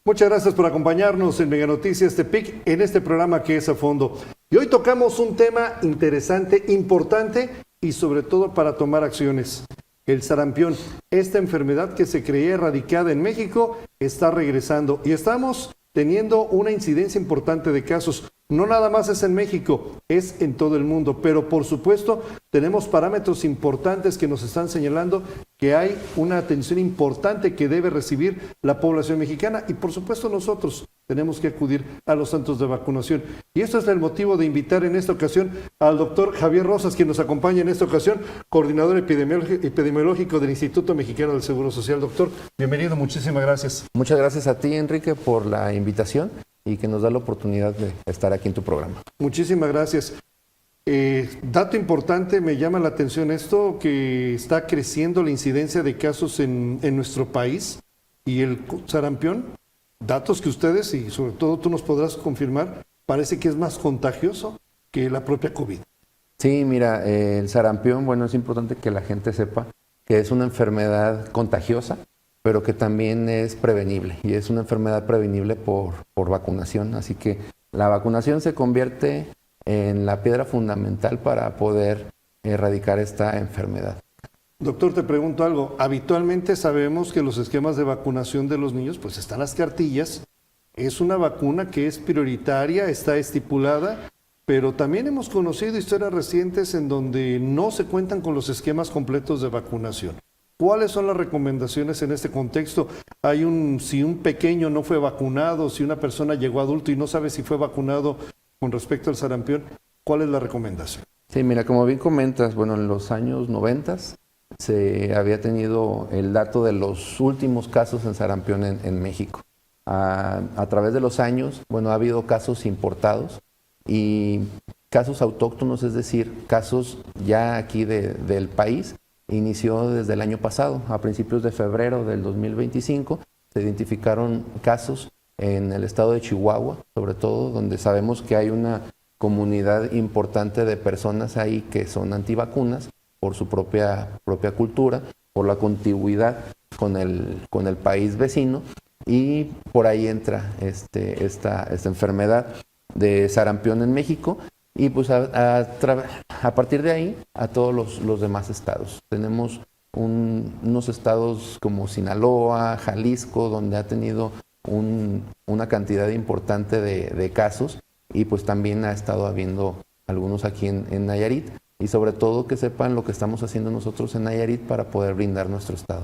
Muchas gracias por acompañarnos en Mega Noticias Tepic en este programa que es a fondo. Y hoy tocamos un tema interesante, importante y sobre todo para tomar acciones. El sarampión, esta enfermedad que se creía erradicada en México, está regresando y estamos teniendo una incidencia importante de casos. No nada más es en México, es en todo el mundo, pero por supuesto tenemos parámetros importantes que nos están señalando que hay una atención importante que debe recibir la población mexicana y por supuesto nosotros tenemos que acudir a los centros de vacunación. Y esto es el motivo de invitar en esta ocasión al doctor Javier Rosas, quien nos acompaña en esta ocasión, coordinador epidemiológico del Instituto Mexicano del Seguro Social. Doctor, bienvenido, muchísimas gracias. Muchas gracias a ti, Enrique, por la invitación y que nos da la oportunidad de estar aquí en tu programa. Muchísimas gracias. Dato importante, me llama la atención esto, que está creciendo la incidencia de casos en nuestro país y el sarampión, datos que ustedes y sobre todo tú nos podrás confirmar, parece que es más contagioso que la propia COVID. Sí, mira, el sarampión, bueno, es importante que la gente sepa que es una enfermedad contagiosa, pero que también es prevenible y es una enfermedad prevenible por vacunación. Así que la vacunación se convierte en la piedra fundamental para poder erradicar esta enfermedad. Doctor, te pregunto algo. Habitualmente sabemos que los esquemas de vacunación de los niños, pues están las cartillas. Es una vacuna que es prioritaria, está estipulada, pero también hemos conocido historias recientes en donde no se cuentan con los esquemas completos de vacunación. ¿Cuáles son las recomendaciones en este contexto? Si un pequeño no fue vacunado, si una persona llegó adulto y no sabe si fue vacunado con respecto al sarampión, ¿cuál es la recomendación? Sí, mira, como bien comentas, bueno, en los años 90 se había tenido el dato de los últimos casos en sarampión en México. A través de los años, bueno, ha habido casos importados y casos autóctonos, es decir, casos ya aquí del país. Inició desde el año pasado, a principios de febrero del 2025, se identificaron casos en el estado de Chihuahua, sobre todo, donde sabemos que hay una comunidad importante de personas ahí que son antivacunas por su propia cultura, por la contigüidad con el país vecino, y por ahí entra esta enfermedad de sarampión en México. Y pues a partir de ahí a todos los demás estados. Tenemos unos estados como Sinaloa, Jalisco, donde ha tenido una cantidad importante de casos y pues también ha estado habiendo algunos aquí en Nayarit. Y sobre todo que sepan lo que estamos haciendo nosotros en Nayarit para poder brindar nuestro estado.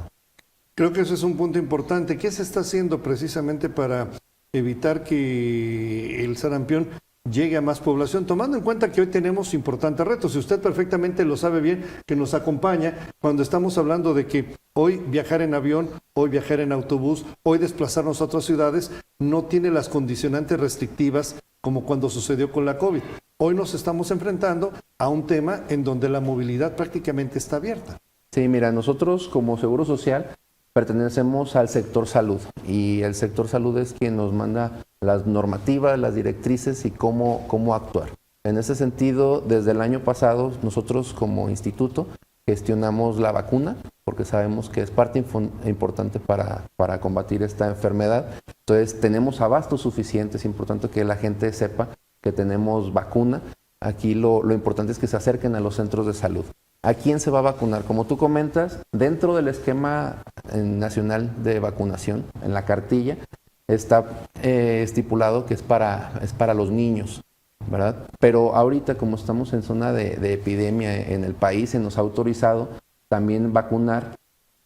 Creo que eso es un punto importante. ¿Qué se está haciendo precisamente para evitar que el sarampión llegue a más población, tomando en cuenta que hoy tenemos importantes retos? Y usted perfectamente lo sabe bien, que nos acompaña cuando estamos hablando de que hoy viajar en avión, hoy viajar en autobús, hoy desplazarnos a otras ciudades, no tiene las condicionantes restrictivas como cuando sucedió con la COVID. Hoy nos estamos enfrentando a un tema en donde la movilidad prácticamente está abierta. Sí, mira, nosotros como Seguro Social pertenecemos al sector salud y el sector salud es quien nos manda las normativas, las directrices y cómo actuar. En ese sentido, desde el año pasado, nosotros como instituto gestionamos la vacuna, porque sabemos que es parte importante para combatir esta enfermedad. Entonces, tenemos abastos suficientes, es importante que la gente sepa que tenemos vacuna. Aquí lo importante es que se acerquen a los centros de salud. ¿A quién se va a vacunar? Como tú comentas, dentro del esquema nacional de vacunación, en la cartilla, está estipulado que es para los niños, ¿verdad? Pero ahorita, como estamos en zona de epidemia en el país, se nos ha autorizado también vacunar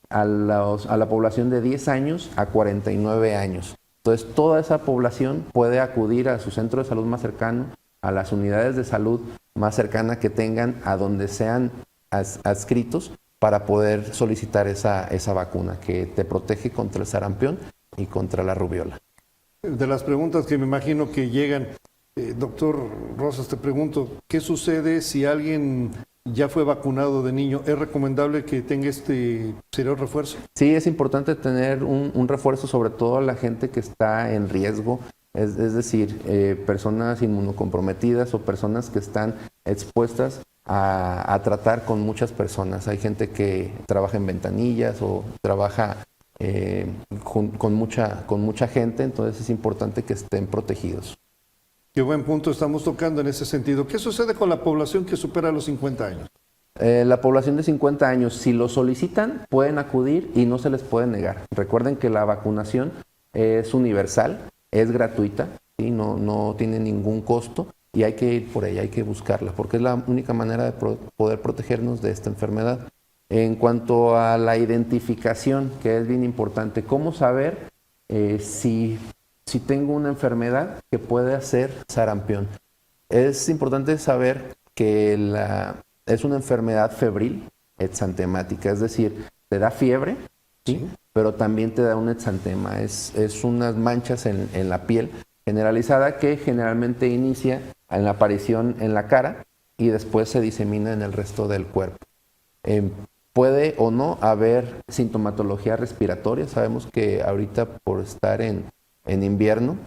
a la población de 10 años a 49 años. Entonces, toda esa población puede acudir a su centro de salud más cercano, a las unidades de salud más cercanas que tengan, a donde sean adscritos, para poder solicitar esa vacuna que te protege contra el sarampión y contra la rubiola. De las preguntas que me imagino que llegan, doctor Rosas, te pregunto, ¿qué sucede si alguien ya fue vacunado de niño? ¿Es recomendable que tenga sería un refuerzo? Sí, es importante tener un refuerzo, sobre todo a la gente que está en riesgo, es decir, personas inmunocomprometidas o personas que están expuestas a tratar con muchas personas. Hay gente que trabaja en ventanillas o trabaja con mucha gente, entonces es importante que estén protegidos. Qué buen punto estamos tocando en ese sentido. ¿Qué sucede con la población que supera los 50 años? La población de 50 años, si lo solicitan, pueden acudir y no se les puede negar. Recuerden que la vacunación es universal, es gratuita, ¿sí? No tiene ningún costo y hay que ir por ella, hay que buscarla, porque es la única manera de poder protegernos de esta enfermedad. En cuanto a la identificación, que es bien importante, ¿cómo saber si tengo una enfermedad que puede ser sarampión? Es importante saber que es una enfermedad febril exantemática, es decir, te da fiebre, ¿sí? Pero también te da un exantema, es unas manchas en la piel generalizada que generalmente inicia en la aparición en la cara y después se disemina en el resto del cuerpo. Puede o no haber sintomatología respiratoria, sabemos que ahorita por estar en invierno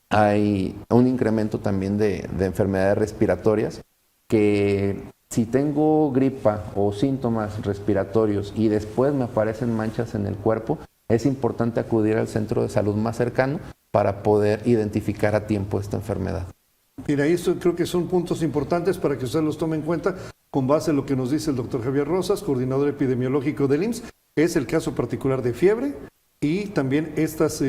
hay un incremento también de enfermedades respiratorias que si tengo gripa o síntomas respiratorios y después me aparecen manchas en el cuerpo, es importante acudir al centro de salud más cercano para poder identificar a tiempo esta enfermedad. Mira, esto creo que son puntos importantes para que usted los tome en cuenta con base en lo que nos dice el doctor Javier Rosas, coordinador epidemiológico del IMSS. Es el caso particular de fiebre y también estas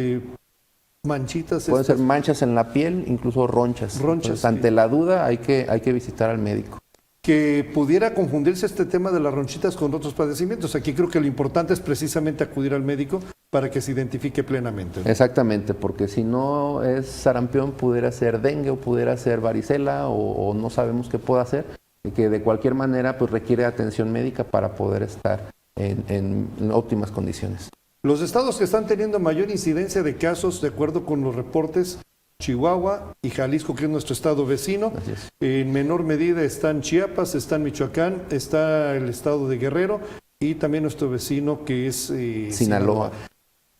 manchitas. Pueden ser manchas en la piel, incluso ronchas. Entonces, ante la duda hay que visitar al médico. Que pudiera confundirse este tema de las ronchitas con otros padecimientos. Aquí creo que lo importante es precisamente acudir al médico para que se identifique plenamente, ¿no? Exactamente, porque si no es sarampión, pudiera ser dengue o pudiera ser varicela o no sabemos qué pueda ser, y que de cualquier manera pues requiere atención médica para poder estar en óptimas condiciones. Los estados que están teniendo mayor incidencia de casos, de acuerdo con los reportes, Chihuahua y Jalisco, que es nuestro estado vecino. En menor medida están Chiapas, están Michoacán, está el estado de Guerrero y también nuestro vecino que es Sinaloa.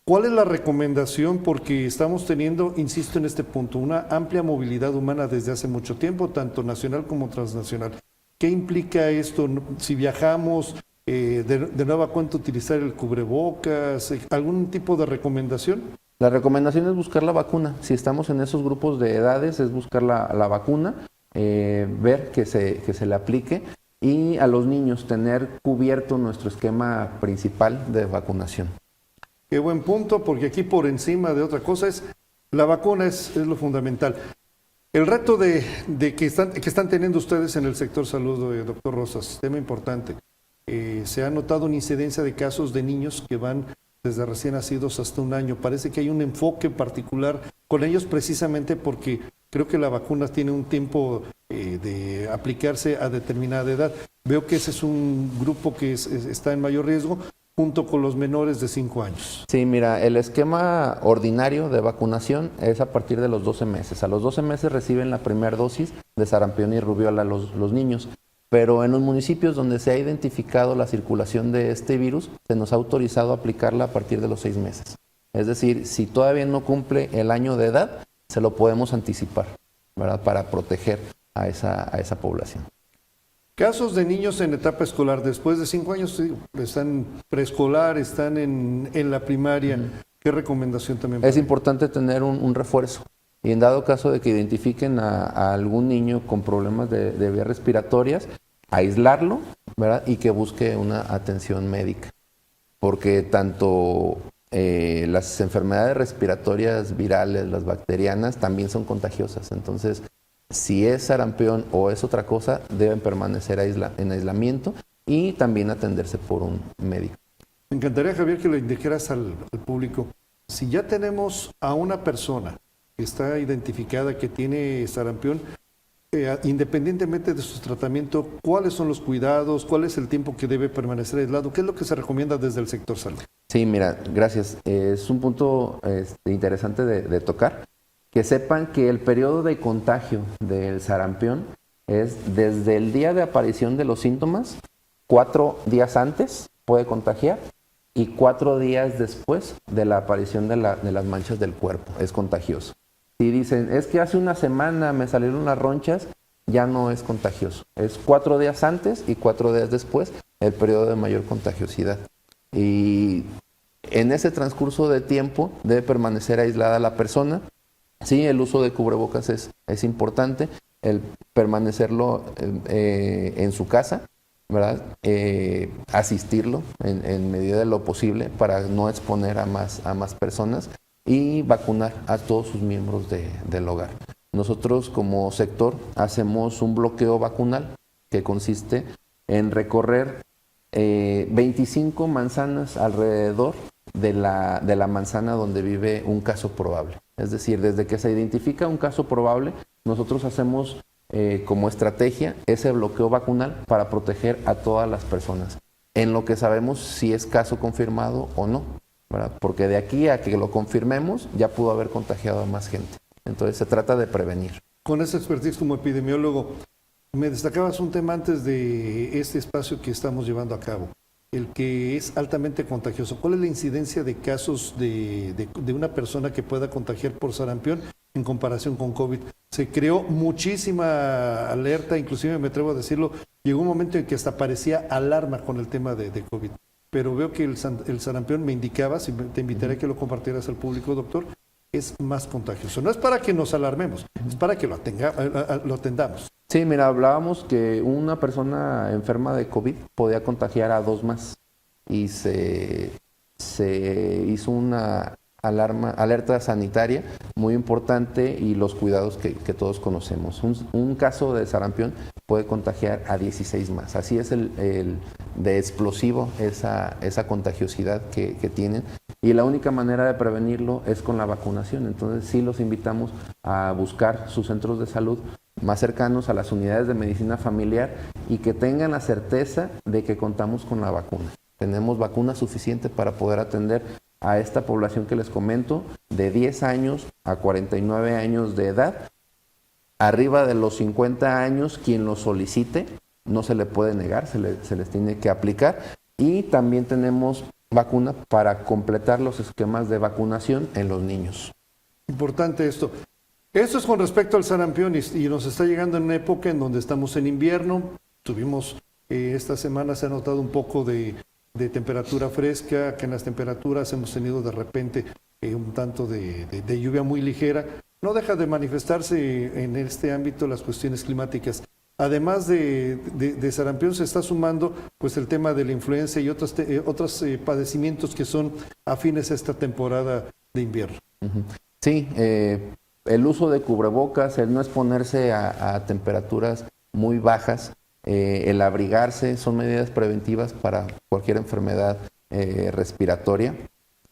¿Cuál es la recomendación? Porque estamos teniendo, insisto en este punto, una amplia movilidad humana desde hace mucho tiempo, tanto nacional como transnacional. ¿Qué implica esto? Si viajamos, de nueva cuenta utilizar el cubrebocas, ¿algún tipo de recomendación? La recomendación es buscar la vacuna. Si estamos en esos grupos de edades, es buscar la vacuna, ver que se le aplique y a los niños tener cubierto nuestro esquema principal de vacunación. Qué buen punto, porque aquí por encima de otra cosa la vacuna es lo fundamental. El reto de que están teniendo ustedes en el sector salud, doctor Rosas, tema importante. Se ha notado una incidencia de casos de niños que van desde recién nacidos hasta un año. Parece que hay un enfoque particular con ellos precisamente porque creo que la vacuna tiene un tiempo de aplicarse a determinada edad. Veo que ese es un grupo que está en mayor riesgo junto con los menores de 5 años. Sí, mira, el esquema ordinario de vacunación es a partir de los 12 meses. A los 12 meses reciben la primera dosis de sarampión y rubiola los niños. Pero en los municipios donde se ha identificado la circulación de este virus, se nos ha autorizado aplicarla a partir de los 6 meses. Es decir, si todavía no cumple el año de edad, se lo podemos anticipar, ¿verdad? Para proteger a esa población. Casos de niños en etapa escolar, después de 5 años, están preescolar, están en la primaria. ¿Qué recomendación también? Es importante tener un refuerzo. Y en dado caso de que identifiquen a algún niño con problemas de vías respiratorias, aislarlo, ¿verdad? Y que busque una atención médica. Porque tanto las enfermedades respiratorias virales, las bacterianas, también son contagiosas. Entonces, si es sarampión o es otra cosa, deben permanecer en aislamiento y también atenderse por un médico. Me encantaría, Javier, que le indicaras al público, si ya tenemos a una persona que está identificada, que tiene sarampión, independientemente de su tratamiento, ¿cuáles son los cuidados? ¿Cuál es el tiempo que debe permanecer aislado? ¿Qué es lo que se recomienda desde el sector salud? Sí, mira, gracias. Es un punto interesante de tocar. Que sepan que el periodo de contagio del sarampión es desde el día de aparición de los síntomas, 4 días antes puede contagiar y 4 días después de la aparición de las manchas del cuerpo. Es contagioso. Si dicen, es que hace una semana me salieron las ronchas, ya no es contagioso. Es 4 días antes y 4 días después el periodo de mayor contagiosidad. Y En ese transcurso de tiempo debe permanecer aislada la persona. Sí, el uso de cubrebocas es importante, el permanecerlo en su casa, ¿verdad? Asistirlo en medida de lo posible para no exponer a más personas y vacunar a todos sus miembros del hogar. Nosotros como sector hacemos un bloqueo vacunal que consiste en recorrer 25 manzanas alrededor de la manzana donde vive un caso probable. Es decir, desde que se identifica un caso probable, nosotros hacemos como estrategia ese bloqueo vacunal para proteger a todas las personas, en lo que sabemos si es caso confirmado o no, ¿verdad? Porque de aquí a que lo confirmemos ya pudo haber contagiado a más gente. Entonces se trata de prevenir. Con esa expertise como epidemiólogo, me destacabas un tema antes de este espacio que estamos llevando a cabo, el que es altamente contagioso. ¿Cuál es la incidencia de casos de una persona que pueda contagiar por sarampión en comparación con COVID? Se creó muchísima alerta, inclusive me atrevo a decirlo, llegó un momento en que hasta parecía alarma con el tema de COVID. Pero veo que el sarampión, me indicabas, y te invitaré a que lo compartieras al público, doctor, es más contagioso. No es para que nos alarmemos, es para que lo atendamos. Sí, mira, hablábamos que una persona enferma de COVID podía contagiar a 2 más y se hizo una alerta sanitaria muy importante y los cuidados que todos conocemos. Un caso de sarampión puede contagiar a 16 más. Así es el de explosivo esa contagiosidad que tienen. Y la única manera de prevenirlo es con la vacunación. Entonces sí los invitamos a buscar sus centros de salud más cercanos a las unidades de medicina familiar y que tengan la certeza de que contamos con la vacuna. Tenemos vacuna suficiente para poder atender a esta población que les comento, de 10 años a 49 años de edad. Arriba de los 50 años, quien lo solicite, no se le puede negar, se les tiene que aplicar. Y también tenemos vacuna para completar los esquemas de vacunación en los niños. Importante esto. Esto es con respecto al sarampión y nos está llegando en una época en donde estamos en invierno. Tuvimos, esta semana se ha notado un poco de temperatura fresca, que en las temperaturas hemos tenido de repente un tanto de lluvia muy ligera. No deja de manifestarse en este ámbito las cuestiones climáticas. Además de sarampión se está sumando pues el tema de la influenza y otros padecimientos que son afines a esta temporada de invierno. Sí, el uso de cubrebocas, el no exponerse a temperaturas muy bajas, el abrigarse, son medidas preventivas para cualquier enfermedad respiratoria,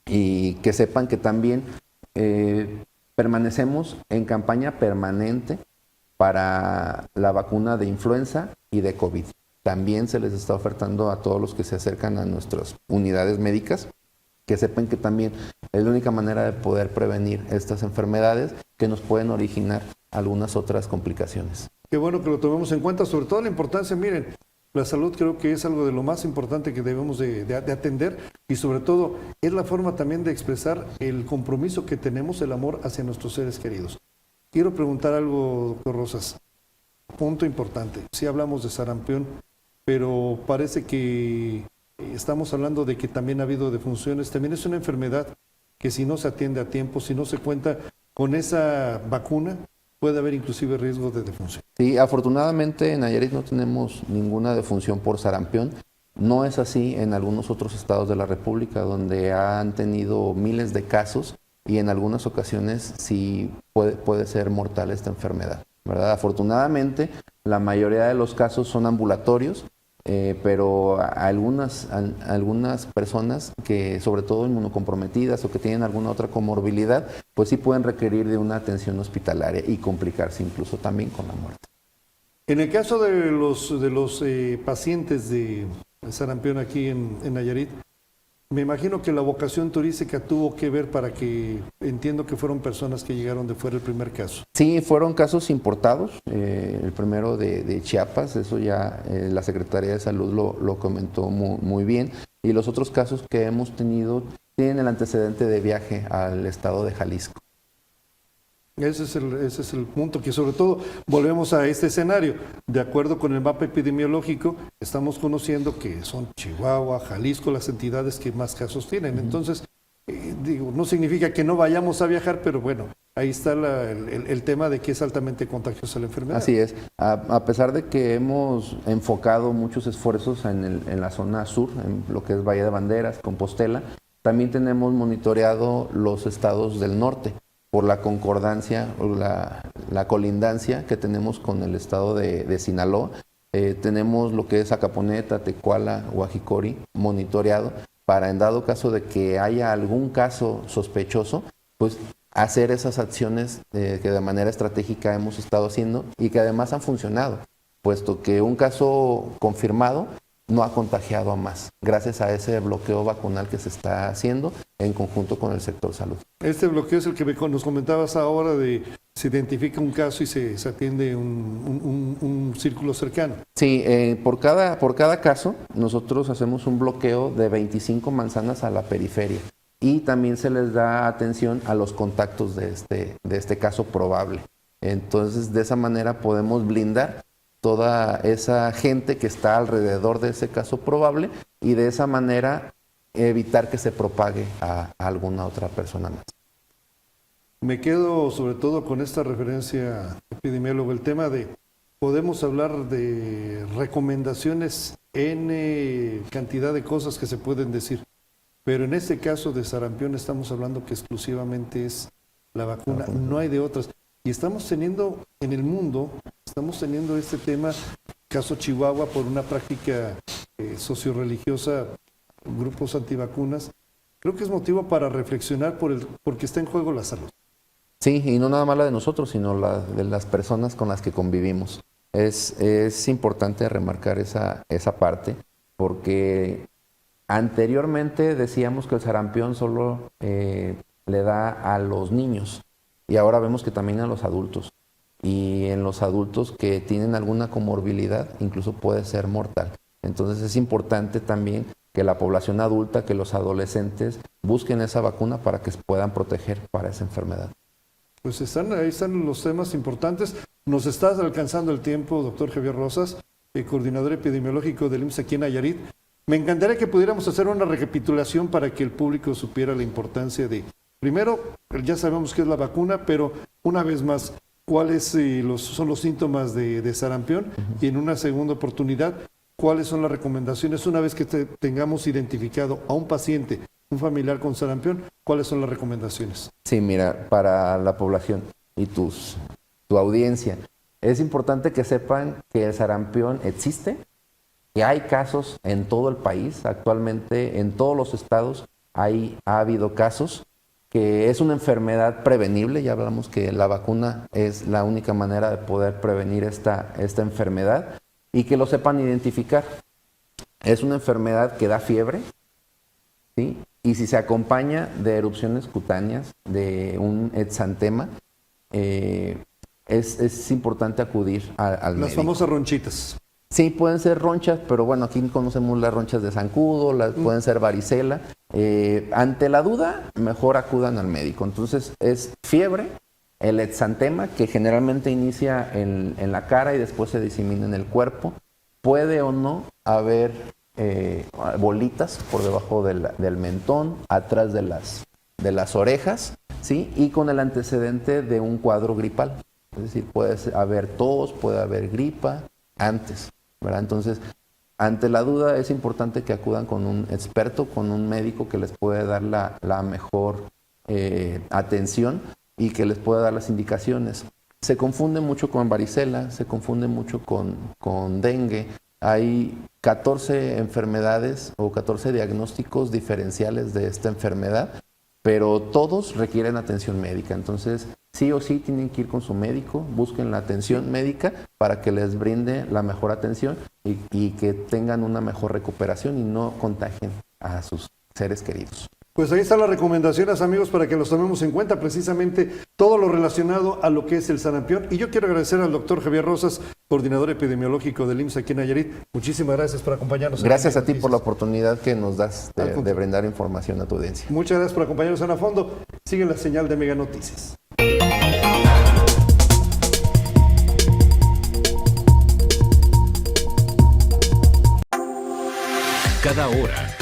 y que sepan que también permanecemos en campaña permanente para la vacuna de influenza y de COVID. También se les está ofertando a todos los que se acercan a nuestras unidades médicas, que sepan que también es la única manera de poder prevenir estas enfermedades que nos pueden originar algunas otras complicaciones. Qué bueno que lo tomemos en cuenta, sobre todo la importancia, miren, la salud creo que es algo de lo más importante que debemos de atender, y sobre todo es la forma también de expresar el compromiso que tenemos, el amor hacia nuestros seres queridos. Quiero preguntar algo, doctor Rosas, punto importante, sí hablamos de sarampión, pero parece que estamos hablando de que también ha habido defunciones. También es una enfermedad que si no se atiende a tiempo, si no se cuenta con esa vacuna, puede haber inclusive riesgo de defunción. Sí, afortunadamente en Nayarit no tenemos ninguna defunción por sarampión. No es así en algunos otros estados de la República, donde han tenido miles de casos y en algunas ocasiones sí puede ser mortal esta enfermedad, ¿verdad? Afortunadamente la mayoría de los casos son ambulatorios, pero algunas personas que, sobre todo inmunocomprometidas o que tienen alguna otra comorbilidad, pues sí pueden requerir de una atención hospitalaria y complicarse incluso también con la muerte. En el caso de los pacientes de sarampión aquí en Nayarit, me imagino que la vocación turística tuvo que ver para que, entiendo que fueron personas que llegaron de fuera el primer caso. Sí, fueron casos importados, el primero de Chiapas, eso ya la Secretaría de Salud lo comentó muy bien, y los otros casos que hemos tenido tienen el antecedente de viaje al estado de Jalisco. Ese es el punto, que sobre todo volvemos a este escenario. De acuerdo con el mapa epidemiológico, estamos conociendo que son Chihuahua, Jalisco, las entidades que más casos tienen. Entonces, digo, no significa que no vayamos a viajar, pero bueno, ahí está el tema de que es altamente contagiosa la enfermedad. Así es. A pesar de que hemos enfocado muchos esfuerzos en la zona sur, en lo que es Valle de Banderas, Compostela, también tenemos monitoreado los estados del norte por la concordancia o la colindancia que tenemos con el estado de Sinaloa. Tenemos lo que es Acaponeta, Tecuala, Guajicori monitoreado para, en dado caso de que haya algún caso sospechoso, pues hacer esas acciones que de manera estratégica hemos estado haciendo y que además han funcionado, puesto que un caso confirmado no ha contagiado a más, gracias a ese bloqueo vacunal que se está haciendo en conjunto con el sector salud. Este bloqueo es el que nos comentabas ahora, de se identifica un caso y se atiende un círculo cercano. Sí, por cada caso nosotros hacemos un bloqueo de 25 manzanas a la periferia y también se les da atención a los contactos de este caso probable. Entonces, de esa manera podemos blindar toda esa gente que está alrededor de ese caso probable y de esa manera evitar que se propague a alguna otra persona más. Me quedo sobre todo con esta referencia, epidemiólogo, el tema de, podemos hablar de recomendaciones en cantidad de cosas que se pueden decir, pero en este caso de sarampión estamos hablando que exclusivamente es la vacuna, no hay de otras. Y estamos teniendo en el mundo, este tema, caso Chihuahua, por una práctica socio-religiosa, grupos antivacunas. Creo que es motivo para reflexionar porque está en juego la salud. Sí, y no nada más la de nosotros, sino la de las personas con las que convivimos. Es importante remarcar esa parte, porque anteriormente decíamos que el sarampión solo le da a los niños, y ahora vemos que también a los adultos. Y en los adultos que tienen alguna comorbilidad, incluso puede ser mortal. Entonces es importante también que la población adulta, que los adolescentes busquen esa vacuna para que se puedan proteger para esa enfermedad. Pues ahí están los temas importantes. Nos está alcanzando el tiempo, doctor Javier Rosas, coordinador epidemiológico del IMSS aquí en Nayarit. Me encantaría que pudiéramos hacer una recapitulación para que el público supiera la importancia de, primero, ya sabemos qué es la vacuna, pero una vez más, cuáles son los síntomas de sarampión, y en una segunda oportunidad, cuáles son las recomendaciones una vez que tengamos identificado a un paciente, un familiar con sarampión, cuáles son las recomendaciones. Sí, mira, para la población y tu audiencia, es importante que sepan que el sarampión existe, que hay casos en todo el país. Actualmente en todos los estados ha habido casos, que es una enfermedad prevenible. Ya hablamos que la vacuna es la única manera de poder prevenir esta enfermedad, y que lo sepan identificar. Es una enfermedad que da fiebre, ¿sí? Y si se acompaña de erupciones cutáneas, de un exantema, es importante acudir al médico. Las famosas ronchitas. Sí, pueden ser ronchas, pero bueno, aquí conocemos las ronchas de zancudo, pueden ser varicela. Ante la duda, mejor acudan al médico. Entonces, es fiebre, el exantema, que generalmente inicia en la cara y después se disemina en el cuerpo. Puede o no haber bolitas por debajo del mentón, atrás de las orejas, ¿sí? Y con el antecedente de un cuadro gripal. Es decir, puede haber tos, puede haber gripa antes, ¿verdad? Entonces, ante la duda es importante que acudan con un experto, con un médico que les puede dar la mejor atención y que les pueda dar las indicaciones. Se confunde mucho con varicela, se confunde mucho con dengue. Hay 14 enfermedades o 14 diagnósticos diferenciales de esta enfermedad, pero todos requieren atención médica. Entonces, sí o sí tienen que ir con su médico, busquen la atención médica para que les brinde la mejor atención y que tengan una mejor recuperación y no contagien a sus seres queridos. Pues ahí están las recomendaciones, amigos, para que los tomemos en cuenta, precisamente todo lo relacionado a lo que es el sarampión. Y yo quiero agradecer al doctor Javier Rosas, coordinador epidemiológico del IMSS aquí en Nayarit. Muchísimas gracias por acompañarnos. Gracias a ti por la oportunidad que nos das de brindar información a tu audiencia. Muchas gracias por acompañarnos en A Fondo. Sigue la señal de Mega Noticias. cada hora en